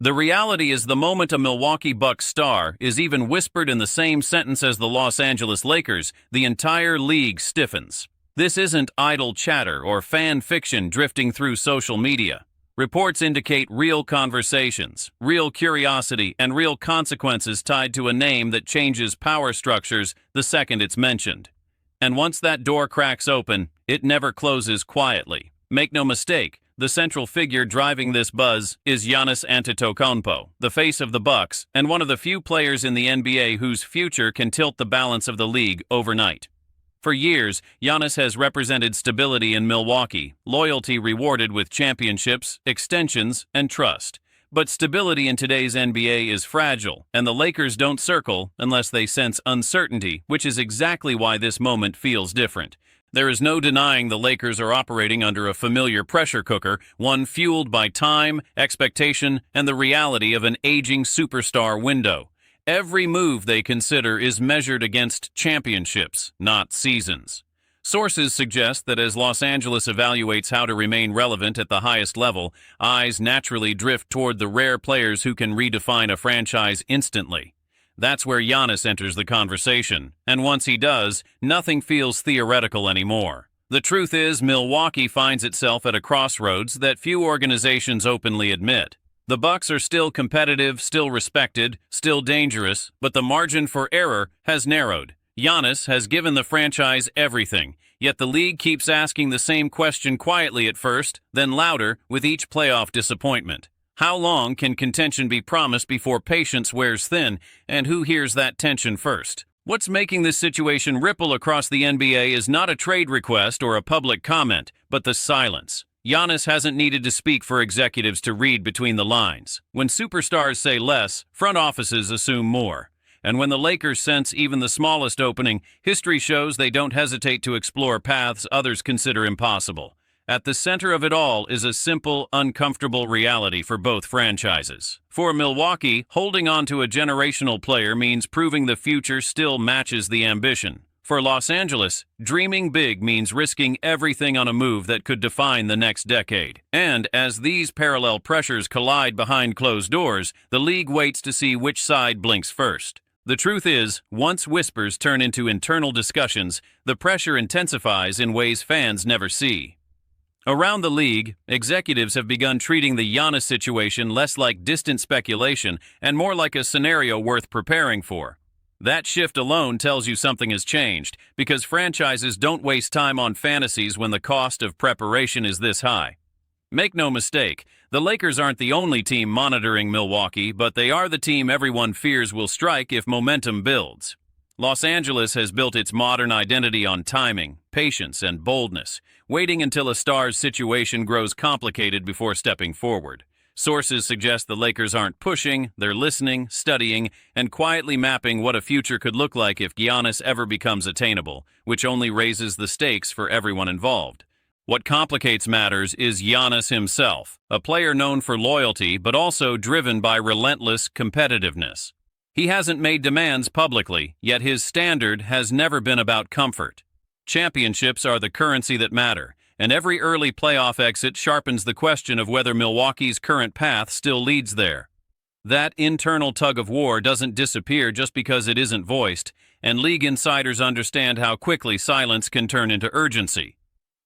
The reality is the moment a Milwaukee Bucks star is even whispered in the same sentence as the Los Angeles Lakers, the entire league stiffens. This isn't idle chatter or fan fiction drifting through social media. Reports indicate real conversations, real curiosity, and real consequences tied to a name that changes power structures the second it's mentioned. And once that door cracks open, it never closes quietly. Make no mistake, the central figure driving this buzz is Giannis Antetokounmpo, the face of the Bucks, and one of the few players in the NBA whose future can tilt the balance of the league overnight. For years, Giannis has represented stability in Milwaukee, loyalty rewarded with championships, extensions, and trust. But stability in today's NBA is fragile, and the Lakers don't circle unless they sense uncertainty, which is exactly why this moment feels different. There is no denying the Lakers are operating under a familiar pressure cooker, one fueled by time, expectation, and the reality of an aging superstar window. Every move they consider is measured against championships, not seasons. Sources suggest that as Los Angeles evaluates how to remain relevant at the highest level, eyes naturally drift toward the rare players who can redefine a franchise instantly. That's where Giannis enters the conversation, and once he does, nothing feels theoretical anymore. The truth is, Milwaukee finds itself at a crossroads that few organizations openly admit. The Bucks are still competitive, still respected, still dangerous, but the margin for error has narrowed. Giannis has given the franchise everything, yet the league keeps asking the same question quietly at first, then louder with each playoff disappointment. How long can contention be promised before patience wears thin, and who hears that tension first? What's making this situation ripple across the NBA is not a trade request or a public comment, but the silence. Giannis hasn't needed to speak for executives to read between the lines. When superstars say less, front offices assume more. And when the Lakers sense even the smallest opening, history shows they don't hesitate to explore paths others consider impossible. At the center of it all is a simple, uncomfortable reality for both franchises. For Milwaukee, holding on to a generational player means proving the future still matches the ambition. For Los Angeles, dreaming big means risking everything on a move that could define the next decade. And as these parallel pressures collide behind closed doors, the league waits to see which side blinks first. The truth is, once whispers turn into internal discussions, the pressure intensifies in ways fans never see. Around the league, executives have begun treating the Giannis situation less like distant speculation and more like a scenario worth preparing for. That shift alone tells you something has changed, because franchises don't waste time on fantasies when the cost of preparation is this high. Make no mistake, the Lakers aren't the only team monitoring Milwaukee, but they are the team everyone fears will strike if momentum builds. Los Angeles has built its modern identity on timing, patience, and boldness, waiting until a star's situation grows complicated before stepping forward. Sources suggest the Lakers aren't pushing, they're listening, studying, and quietly mapping what a future could look like if Giannis ever becomes attainable, which only raises the stakes for everyone involved. What complicates matters is Giannis himself, a player known for loyalty but also driven by relentless competitiveness. He hasn't made demands publicly, yet his standard has never been about comfort. Championships are the currency that matter, and every early playoff exit sharpens the question of whether Milwaukee's current path still leads there. That internal tug-of-war doesn't disappear just because it isn't voiced, and league insiders understand how quickly silence can turn into urgency.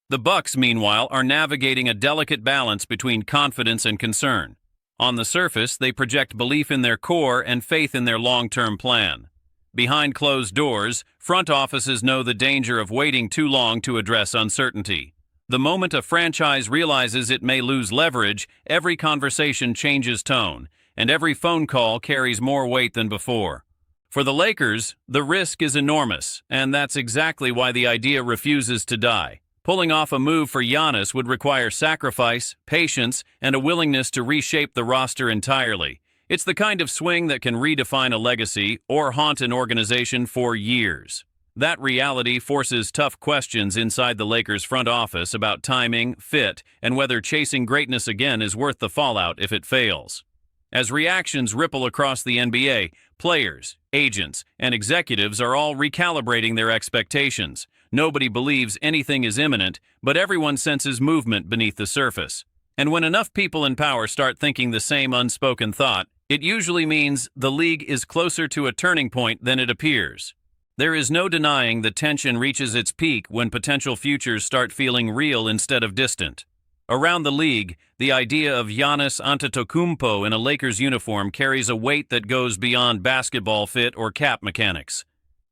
The Bucks, meanwhile, are navigating a delicate balance between confidence and concern. On the surface, they project belief in their core and faith in their long-term plan. Behind closed doors, front offices know the danger of waiting too long to address uncertainty. The moment a franchise realizes it may lose leverage, every conversation changes tone, and every phone call carries more weight than before. For the Lakers, the risk is enormous, and that's exactly why the idea refuses to die. Pulling off a move for Giannis would require sacrifice, patience, and a willingness to reshape the roster entirely. It's the kind of swing that can redefine a legacy or haunt an organization for years. That reality forces tough questions inside the Lakers front office about timing, fit, and whether chasing greatness again is worth the fallout if it fails. As reactions ripple across the NBA, players, agents, and executives are all recalibrating their expectations. Nobody believes anything is imminent, but everyone senses movement beneath the surface. And when enough people in power start thinking the same unspoken thought, it usually means the league is closer to a turning point than it appears. There is no denying the tension reaches its peak when potential futures start feeling real instead of distant. Around the league, the idea of Giannis Antetokounmpo in a Lakers uniform carries a weight that goes beyond basketball fit or cap mechanics.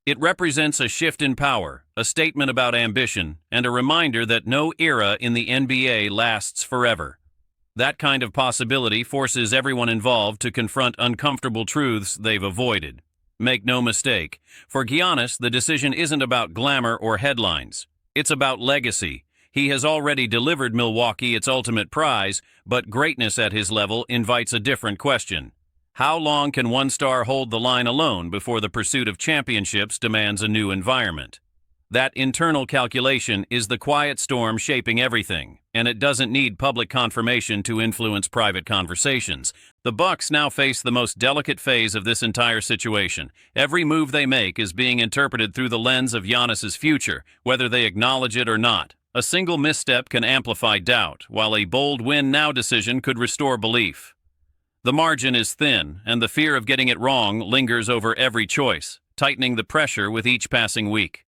It represents a shift in power, a statement about ambition, and a reminder that no era in the NBA lasts forever. That kind of possibility forces everyone involved to confront uncomfortable truths they've avoided. Make no mistake, for Giannis, the decision isn't about glamour or headlines. It's about legacy. He has already delivered Milwaukee its ultimate prize, but greatness at his level invites a different question. How long can one star hold the line alone before the pursuit of championships demands a new environment? That internal calculation is the quiet storm shaping everything, and it doesn't need public confirmation to influence private conversations. The Bucks now face the most delicate phase of this entire situation. Every move they make is being interpreted through the lens of Giannis's future, whether they acknowledge it or not. A single misstep can amplify doubt, while a bold win-now decision could restore belief. The margin is thin, and the fear of getting it wrong lingers over every choice, tightening the pressure with each passing week.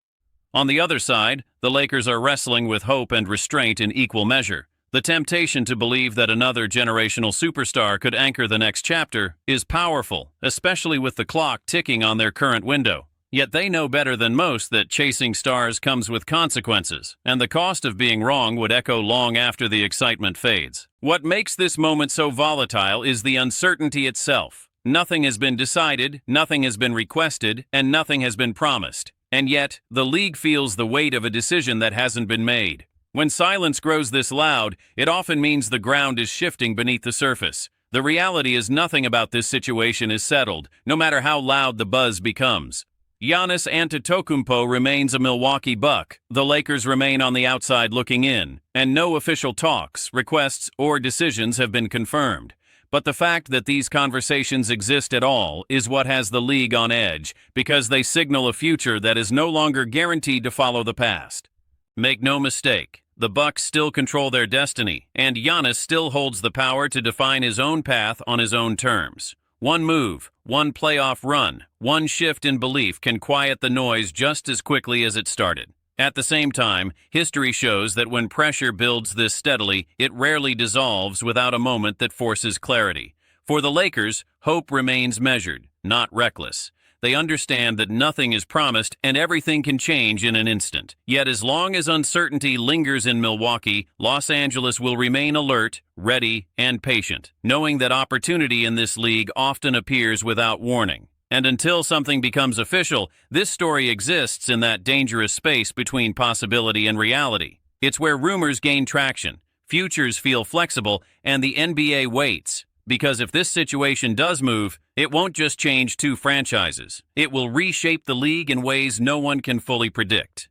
On the other side, the Lakers are wrestling with hope and restraint in equal measure. The temptation to believe that another generational superstar could anchor the next chapter is powerful, especially with the clock ticking on their current window. Yet they know better than most that chasing stars comes with consequences, and the cost of being wrong would echo long after the excitement fades. What makes this moment so volatile is the uncertainty itself. Nothing has been decided, nothing has been requested, and nothing has been promised. And yet, the league feels the weight of a decision that hasn't been made. When silence grows this loud, it often means the ground is shifting beneath the surface. The reality is nothing about this situation is settled, no matter how loud the buzz becomes. Giannis Antetokounmpo remains a Milwaukee Buck, the Lakers remain on the outside looking in, and no official talks, requests, or decisions have been confirmed. But the fact that these conversations exist at all is what has the league on edge, because they signal a future that is no longer guaranteed to follow the past. Make no mistake, the Bucks still control their destiny, and Giannis still holds the power to define his own path on his own terms. One move, one playoff run, one shift in belief can quiet the noise just as quickly as it started. At the same time, history shows that when pressure builds this steadily, it rarely dissolves without a moment that forces clarity. For the Lakers, hope remains measured, not reckless. They understand that nothing is promised and everything can change in an instant. Yet as long as uncertainty lingers in Milwaukee, Los Angeles will remain alert, ready, and patient, knowing that opportunity in this league often appears without warning. And until something becomes official, this story exists in that dangerous space between possibility and reality. It's where rumors gain traction, futures feel flexible, and the NBA waits. Because if this situation does move, it won't just change two franchises. It will reshape the league in ways no one can fully predict.